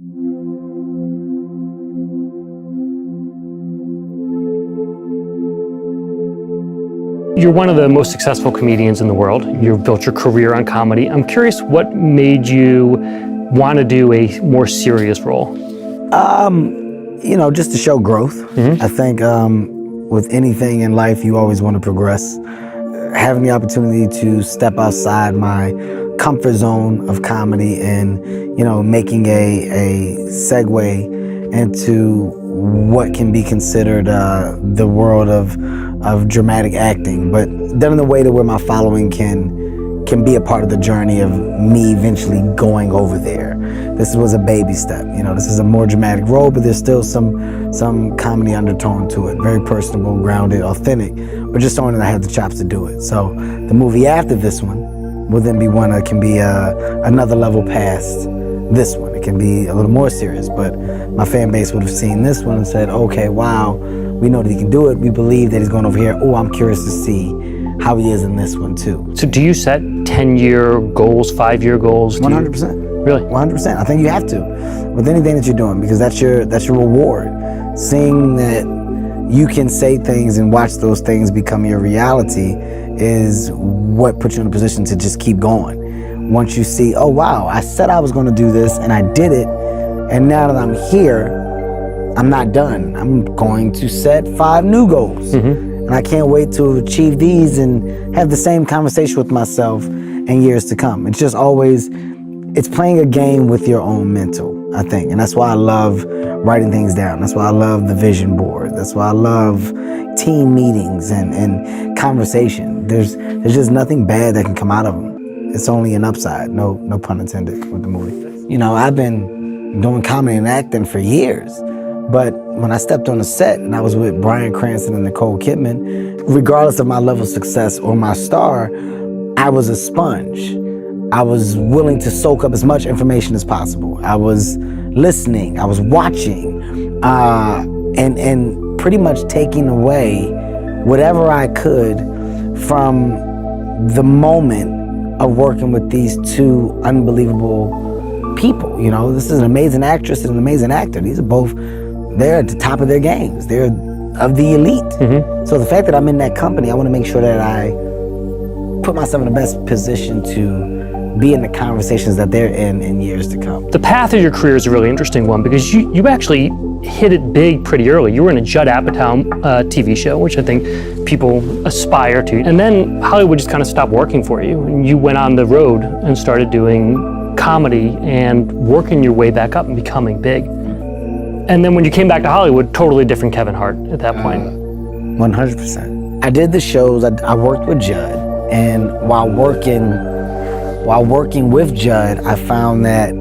You're one of the most successful comedians in the world. You've built your career on comedy. I'm curious what made you want to do a more serious role? Just to show growth. Mm-hmm. I think with anything in life, you always want to progress. Having the opportunity to step outside my comfort zone of comedy and, making a segue into what can be considered the world of dramatic acting, but done in a way to where my following can be a part of the journey of me eventually going over there. This was a baby step. This is a more dramatic role, but there's still some comedy undertone to it. Very personable, grounded, authentic, but just showing that I have the chops to do it. So the movie after this one will then be one that can be another level past this one. It can be a little more serious, but my fan base would have seen this one and said, okay, wow, we know that he can do it. We believe that he's going over here. Oh, I'm curious to see how he is in this one too. So do you set 10-year goals, 5-year goals? 100%. Really? 100%. I think you have to with anything that you're doing, because that's your reward. Seeing that you can say things and watch those things become your reality is what puts you in a position to just keep going. Once you see, oh wow, I said I was going to do this and I did it, and now that I'm here, I'm not done. I'm going to set 5 new goals. Mm-hmm. And I can't wait to achieve these and have the same conversation with myself in years to come. It's just always, it's playing a game with your own mental, I think. And that's why I love writing things down. That's why I love the vision board. That's why I love team meetings and conversation. There's just nothing bad that can come out of them. It's only an upside, no pun intended with the movie. I've been doing comedy and acting for years, but when I stepped on the set and I was with Bryan Cranston and Nicole Kidman, regardless of my level of success or my star, I was a sponge. I was willing to soak up as much information as possible. I was listening, I was watching, and pretty much taking away whatever I could from the moment of working with these 2 unbelievable people. This is an amazing actress and an amazing actor. These are both, they're at the top of their games. They're of the elite. Mm-hmm. So the fact that I'm in that company, I want to make sure that I put myself in the best position to be in the conversations that they're in years to come. The path of your career is a really interesting one because you actually hit it big pretty early. You were in a Judd Apatow TV show, which I think people aspire to. And then Hollywood just kind of stopped working for you. And you went on the road and started doing comedy and working your way back up and becoming big. And then when you came back to Hollywood, totally different Kevin Hart at that point. 100%. I did the shows, I worked with Judd. And while working with Judd, I found that,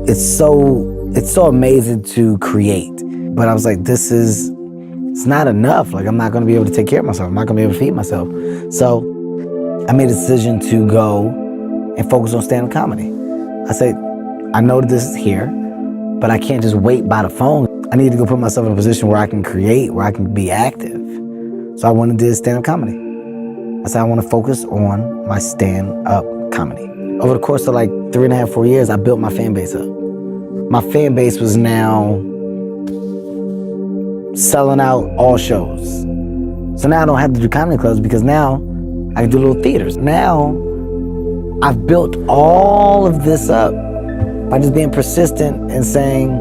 it's so amazing to create. But I was like, it's not enough. Like, I'm not going to be able to take care of myself. I'm not going to be able to feed myself. So I made a decision to go and focus on stand-up comedy. I said, I know that this is here, but I can't just wait by the phone. I need to go put myself in a position where I can create, where I can be active. So I went and did stand-up comedy. I said, I want to focus on my stand-up comedy. Over the course of like 3.5, 4 years, I built my fan base up. My fan base was now selling out all shows. So now I don't have to do comedy clubs because now I can do little theaters. Now I've built all of this up by just being persistent and saying,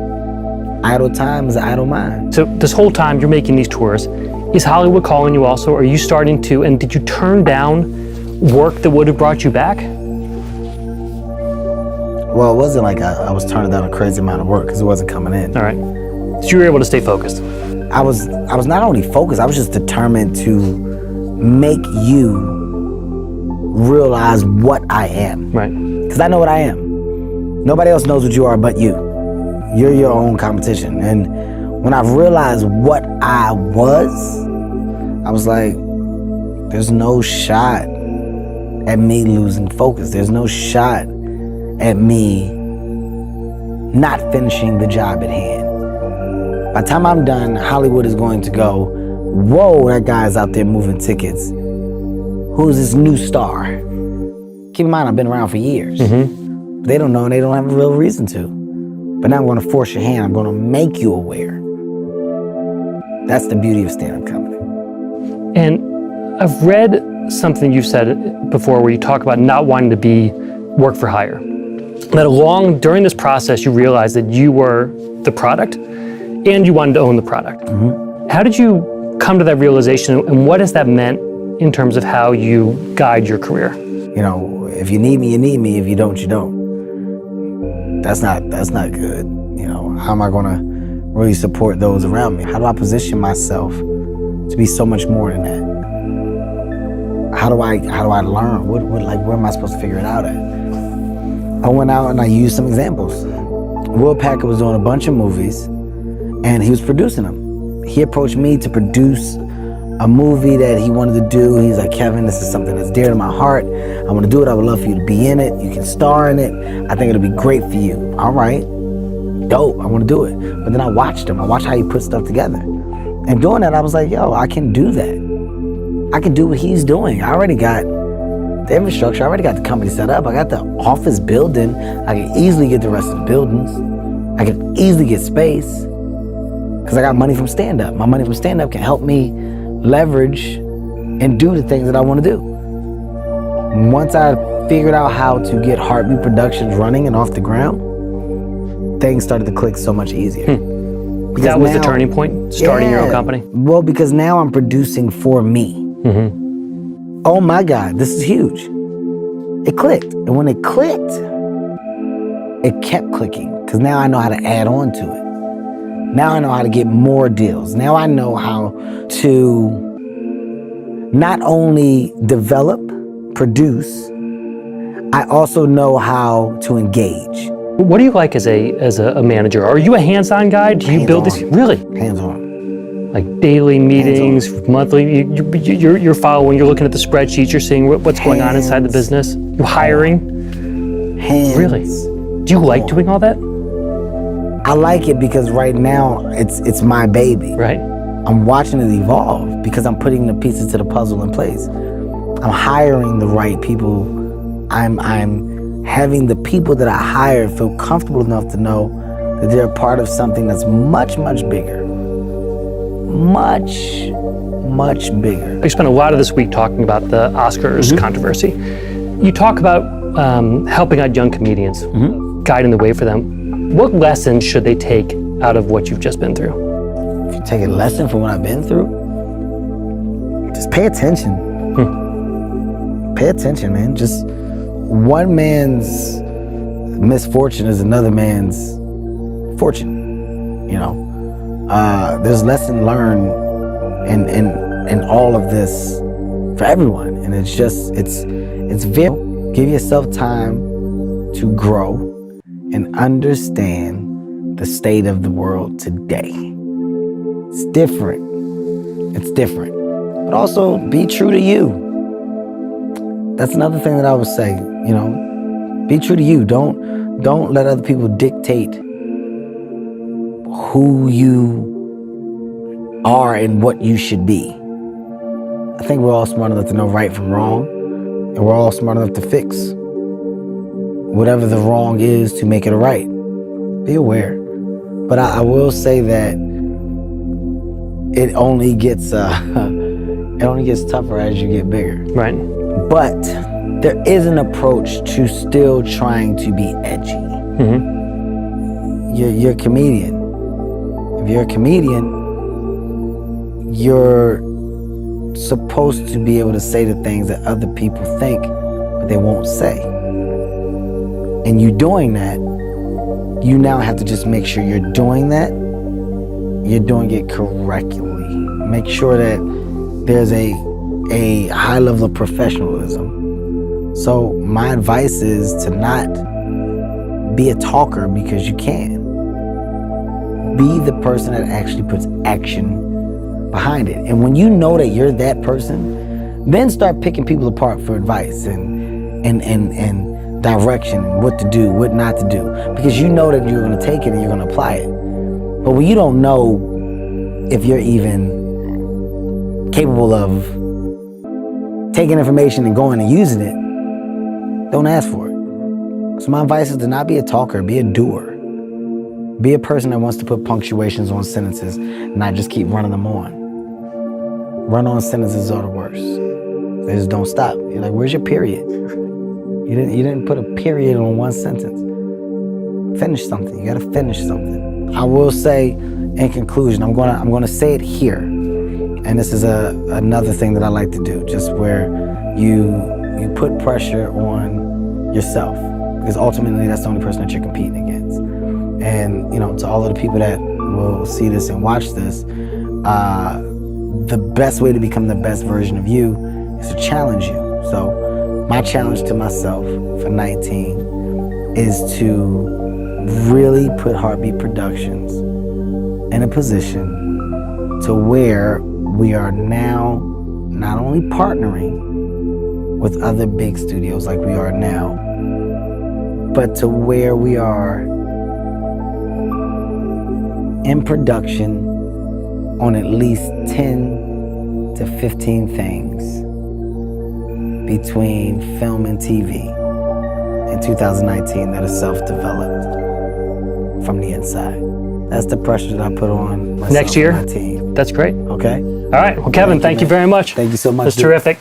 idle time is idle mind. So this whole time you're making these tours, is Hollywood calling you also? Are you starting to, and did you turn down work that would have brought you back? Well, it wasn't like I was turning down a crazy amount of work because it wasn't coming in. All right. So you were able to stay focused. I was not only focused, I was just determined to make you realize what I am. Right. Because I know what I am. Nobody else knows what you are but you. You're your own competition. And when I realized what I was like, there's no shot at me losing focus. There's no shot at me not finishing the job at hand. By the time I'm done, Hollywood is going to go, whoa, that guy's out there moving tickets. Who's this new star? Keep in mind, I've been around for years. Mm-hmm. They don't know and they don't have a real reason to. But now I'm going to force your hand. I'm going to make you aware. That's the beauty of stand-up comedy. And I've read something you've said before where you talk about not wanting to be work for hire. That during this process, you realized that you were the product and you wanted to own the product. Mm-hmm. How did you come to that realization, and what has that meant in terms of how you guide your career? You know, if you need me, you need me. If you don't, you don't. That's not good. You know, how am I gonna really support those around me? How do I position myself to be so much more than that? How do I learn? Where am I supposed to figure it out at? I went out and I used some examples. Will Packer was doing a bunch of movies and he was producing them. He approached me to produce a movie that he wanted to do. He's like, Kevin, this is something that's dear to my heart. I want to do it. I would love for you to be in it. You can star in it. I think it'll be great for you. All right, dope, I want to do it. But then I watched him. I watched how he put stuff together. And doing that, I was like, yo, I can do that. I can do what he's doing. I already got the infrastructure. I already got the company set up. I got the office building. I can easily get the rest of the buildings. I can easily get space because I got money from stand-up. My money from stand-up can help me leverage and do the things that I want to do. Once I figured out how to get Heartbeat Productions running and off the ground, things started to click so much easier. That was the turning point, starting your own company? Well, because now I'm producing for me. Mm-hmm. Oh my God, this is huge. It clicked. And when it clicked, it kept clicking because now I know how to add on to it. Now I know how to get more deals. Now I know how to not only develop, produce, I also know how to engage. What do you like as a manager? Are you a hands-on guy? Do you build this? Really? Hands-on. Like daily meetings, monthly, you're following, you're looking at the spreadsheets, you're seeing what's going on inside the business. You're hiring. Really? Do you like doing all that? I like it because right now it's my baby. Right. I'm watching it evolve because I'm putting the pieces to the puzzle in place. I'm hiring the right people. I'm having the people that I hire feel comfortable enough to know that they're a part of something that's much, much bigger. Much, much bigger. I spent a lot of this week talking about the Oscars controversy. You talk about helping out young comedians, guiding the way for them. What lessons should they take out of what you've just been through? If you take a lesson from what I've been through, just pay attention. Pay attention, man. Just one man's misfortune is another man's fortune, you know? There's lesson learned in all of this for everyone. And it's very, give yourself time to grow and understand the state of the world today. It's different. It's different. But also be true to you. That's another thing that I would say, you know, be true to you. Don't let other people dictate who you are and what you should be. I think we're all smart enough to know right from wrong, and we're all smart enough to fix whatever the wrong is to make it a right. Be aware. But I will say that it only gets tougher as you get bigger. Right. But there is an approach to still trying to be edgy. You're a comedian. If you're a comedian, you're supposed to be able to say the things that other people think, but they won't say. And you doing that, you now have to just make sure you're doing that, you're doing it correctly. Make sure that there's a high level of professionalism. So my advice is to not be a talker because you can. Be the person that actually puts action behind it. And when you know that you're that person, then start picking people apart for advice and direction and what to do, what not to do. Because you know that you're gonna take it and you're gonna apply it. But when you don't know if you're even capable of taking information and going and using it, don't ask for it. So my advice is to not be a talker, be a doer. Be a person that wants to put punctuations on sentences, not just keep running them on. Run-on sentences are the worst. They just don't stop. You're like, where's your period? You didn't put a period on one sentence. Finish something. You gotta finish something. I will say, in conclusion, I'm gonna say it here, and this is another thing that I like to do, just where you put pressure on yourself, because ultimately that's the only person that you're competing against. And to all of the people that will see this and watch this, the best way to become the best version of you is to challenge you. So my challenge to myself for 19 is to really put Heartbeat Productions in a position to where we are now not only partnering with other big studios like we are now, but to where we are in production on at least 10 to 15 things between film and TV in 2019 that are self-developed from the inside. That's the pressure that I put on myself Next year? and my team. That's great. Okay? All right. Well, Kevin, thank you very much. Thank you so much. That's terrific.